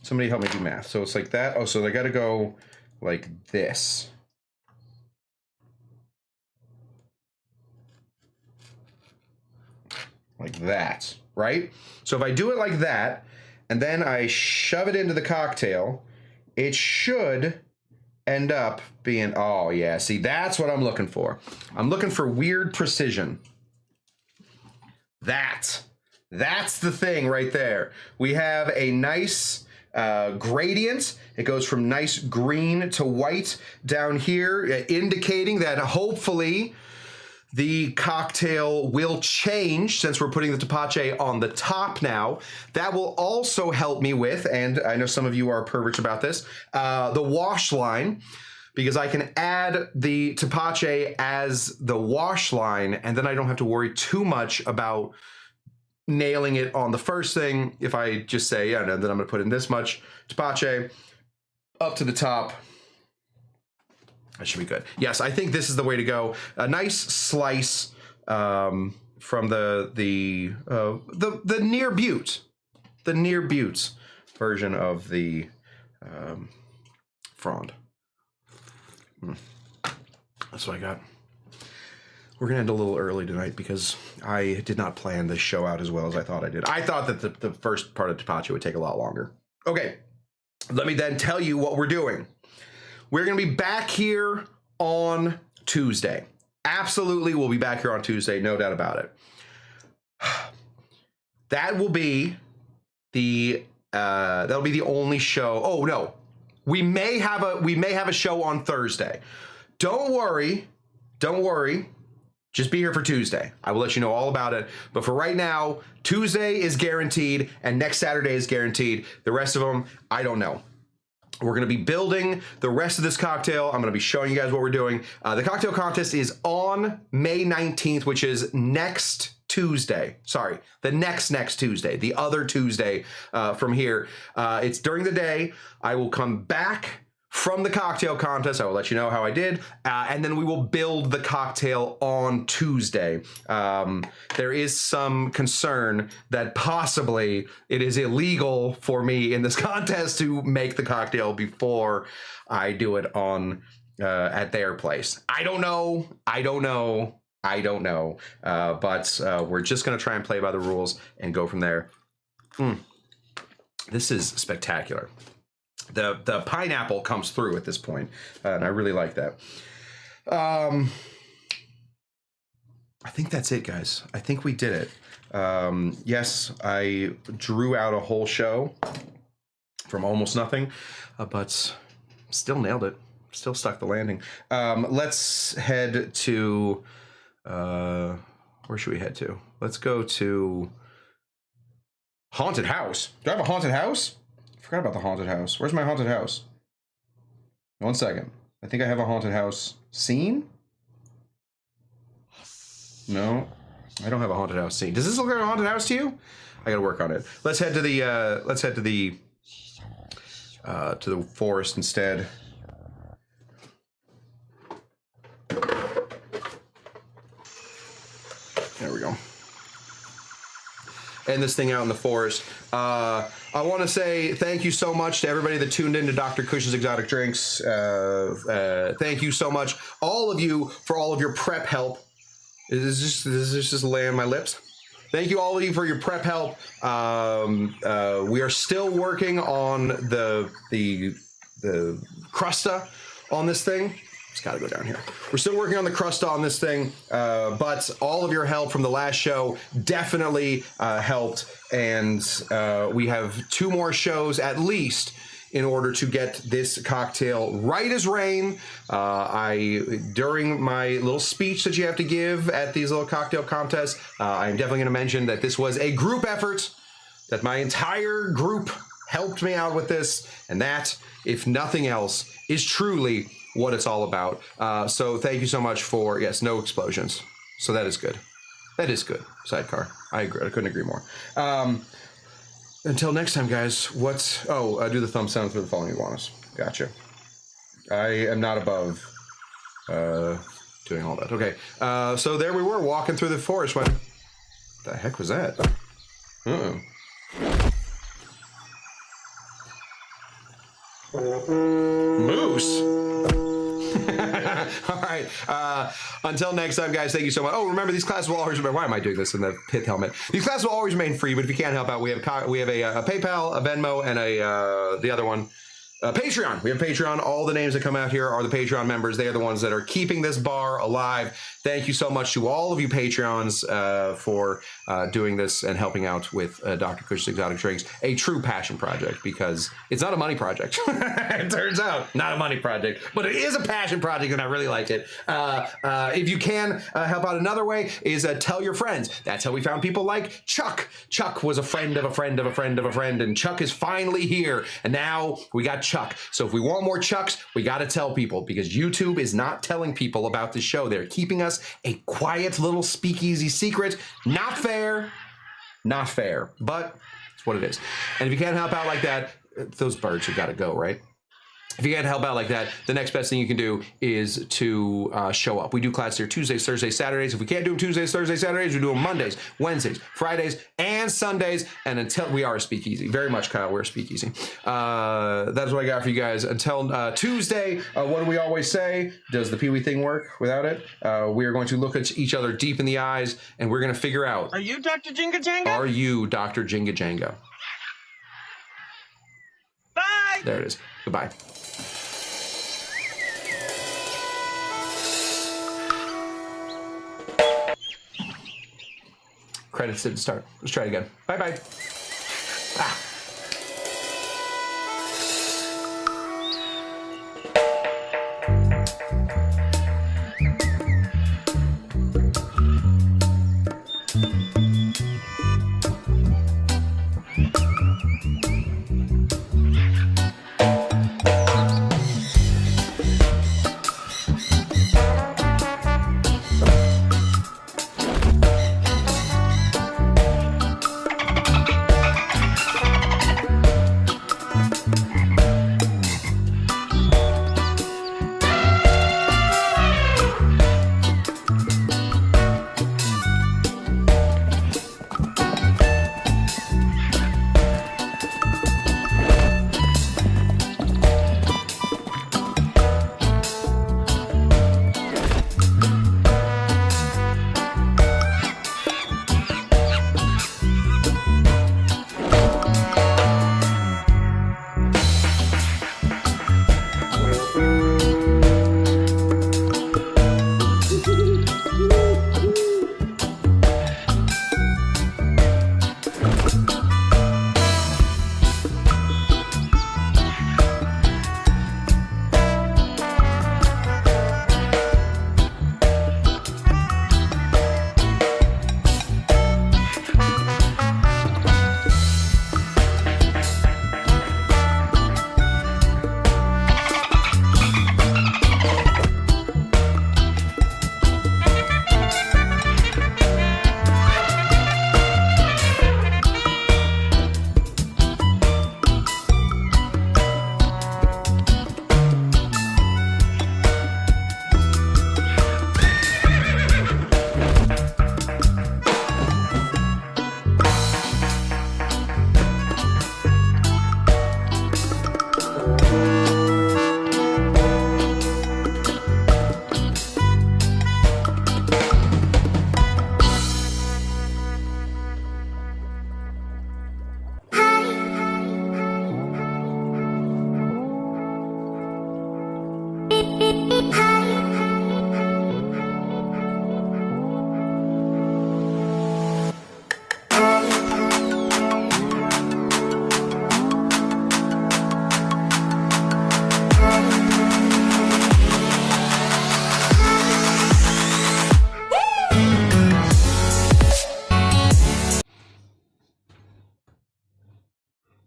Somebody help me do math. So it's like that. Oh, so I got to go like this. Like that, right? So if I do it like that, and then I shove it into the cocktail, it should end up being, oh yeah, see, that's what I'm looking for. I'm looking for weird precision. That's the thing right there. We have a nice gradient. It goes from nice green to white down here, indicating that hopefully the cocktail will change since we're putting the Tepache on the top now. That will also help me with, and I know some of you are perverts about this, the wash line, because I can add the Tepache as the wash line, and then I don't have to worry too much about nailing it on the first thing. If I just say, yeah, no, then I'm gonna put in this much Tepache up to the top. That should be good. Yes, I think this is the way to go. A nice slice from the near butte version of the frond. That's what I got. We're gonna end a little early tonight because I did not plan this show out as well as I thought I did. I thought that the first part of Tepache would take a lot longer. Okay, let me then tell you what we're doing. We're going to be back here on Tuesday. Absolutely, we'll be back here on Tuesday, no doubt about it. That will be the that'll be the only show. Oh no, we may have a show on Thursday. Don't worry. Just be here for Tuesday. I will let you know all about it. But for right now, Tuesday is guaranteed, and next Saturday is guaranteed. The rest of them, I don't know. We're going to be building the rest of this cocktail. I'm going to be showing you guys what we're doing. The cocktail contest is on May 19th, which is next Tuesday. Sorry, the next Tuesday, the other Tuesday from here. It's during the day. I will come back from the cocktail contest. I will let you know how I did. And then we will build the cocktail on Tuesday. There is some concern that possibly it is illegal for me in this contest to make the cocktail before I do it on at their place. I don't know. But we're just going to try and play by the rules and go from there. This is spectacular. The pineapple comes through at this point, and I really like that. I think that's it, guys. I think we did it. Yes, I drew out a whole show from almost nothing, but still nailed it. Still stuck the landing. Let's head to, where should we head to? Let's go to haunted house. Do I have a haunted house? I forgot about the haunted house. Where's my haunted house? 1 second. I think I have a haunted house scene. No, I don't have a haunted house scene. Does this look like a haunted house to you? I gotta work on it. Let's head to the forest instead. There we go. End this thing out in the forest. I want to say thank you so much to everybody that tuned in to Dr. Cush's Exotic Drinks. Thank you so much, all of you, for all of your prep help. Does this just lay on my lips? Thank you all of you for your prep help. We are still working on the crusta on this thing. Just gotta go down here. We're still working on the crusta on this thing, but all of your help from the last show definitely helped, and we have 2 more shows at least in order to get this cocktail right as rain. During my little speech that you have to give at these little cocktail contests, I'm definitely gonna mention that this was a group effort, that my entire group helped me out with this, and that, if nothing else, is truly what it's all about. So thank you so much for, yes, no explosions. So that is good. That is good. Sidecar. I agree. I couldn't agree more. Until next time, guys, do the thumb sound for the falling iguanas. Gotcha. I am not above doing all that. Okay. So there we were walking through the forest when, the heck was that? Uh-oh. Moose. All right. Until next time, guys, thank you so much. Oh, remember, these classes will always remain. Why am I doing this in the pith helmet? These classes will always remain free, but if you can't help out, we have a PayPal, a Venmo, and the other one, Patreon. We have Patreon. All the names that come out here are the Patreon members. They are the ones that are keeping this bar alive. Thank you so much to all of you Patreons for doing this and helping out with Dr. Cush's Exotic Drinks, a true passion project, because it's not a money project. It turns out, not a money project, but it is a passion project, and I really like it. If you can help out another way is tell your friends. That's how we found people like Chuck. Chuck was a friend of a friend of a friend of a friend, and Chuck is finally here, and now we got Chuck. So if we want more Chucks, we got to tell people, because YouTube is not telling people about this show. They're keeping us a quiet little speakeasy secret. Not fair. Not fair. But it's what it is. And if you can't help out like that, those birds have got to go, right? If you can't help out like that, the next best thing you can do is to show up. We do classes here Tuesdays, Thursdays, Saturdays. If we can't do them Tuesdays, Thursdays, Saturdays, we do them Mondays, Wednesdays, Fridays, and Sundays. And until we are a speakeasy, very much, Kyle, we're a speakeasy. That's what I got for you guys. Until Tuesday, what do we always say? Does the Pee-wee thing work without it? We are going to look at each other deep in the eyes, and we're going to figure out. Are you Dr. Jinga Janga? Are you Dr. Jinga Janga? Bye! There it is. Goodbye. Credits didn't start. Let's try it again. Bye-bye. Ah.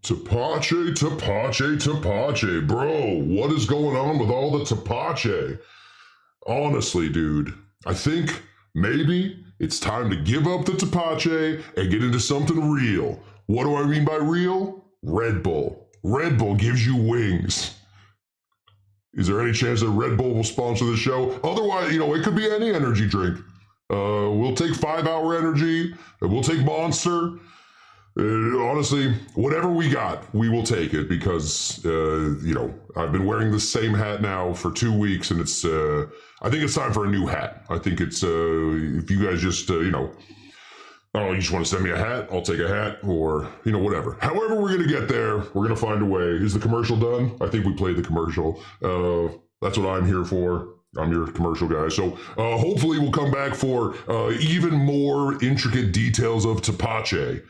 Tepache, Tepache, Tepache. Bro, what is going on with all the Tepache? Honestly, dude, I think maybe it's time to give up the Tepache and get into something real. What do I mean by real? Red Bull. Red Bull gives you wings. Is there any chance that Red Bull will sponsor the show? Otherwise, it could be any energy drink. We'll take 5 Hour Energy. We'll take Monster. Honestly, whatever we got, we will take it because, I've been wearing the same hat now for 2 weeks and I think it's time for a new hat. I think it's, if you guys just, you just want to send me a hat, I'll take a hat or, whatever. However we're going to get there, we're going to find a way. Is the commercial done? I think we played the commercial. That's what I'm here for. I'm your commercial guy. So hopefully we'll come back for even more intricate details of Tepache.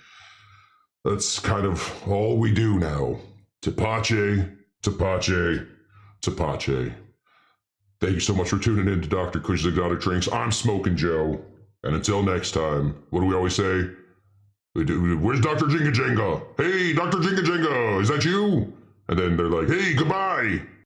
That's kind of all we do now. Tepache, Tepache, Tepache. Thank you so much for tuning in to Dr. Cush's Exotic Drinks. I'm Smoking Joe. And until next time, what do we always say? Where's Dr. Jinga Jenga? Hey, Dr. Jinga Jenga, is that you? And then they're like, hey, goodbye.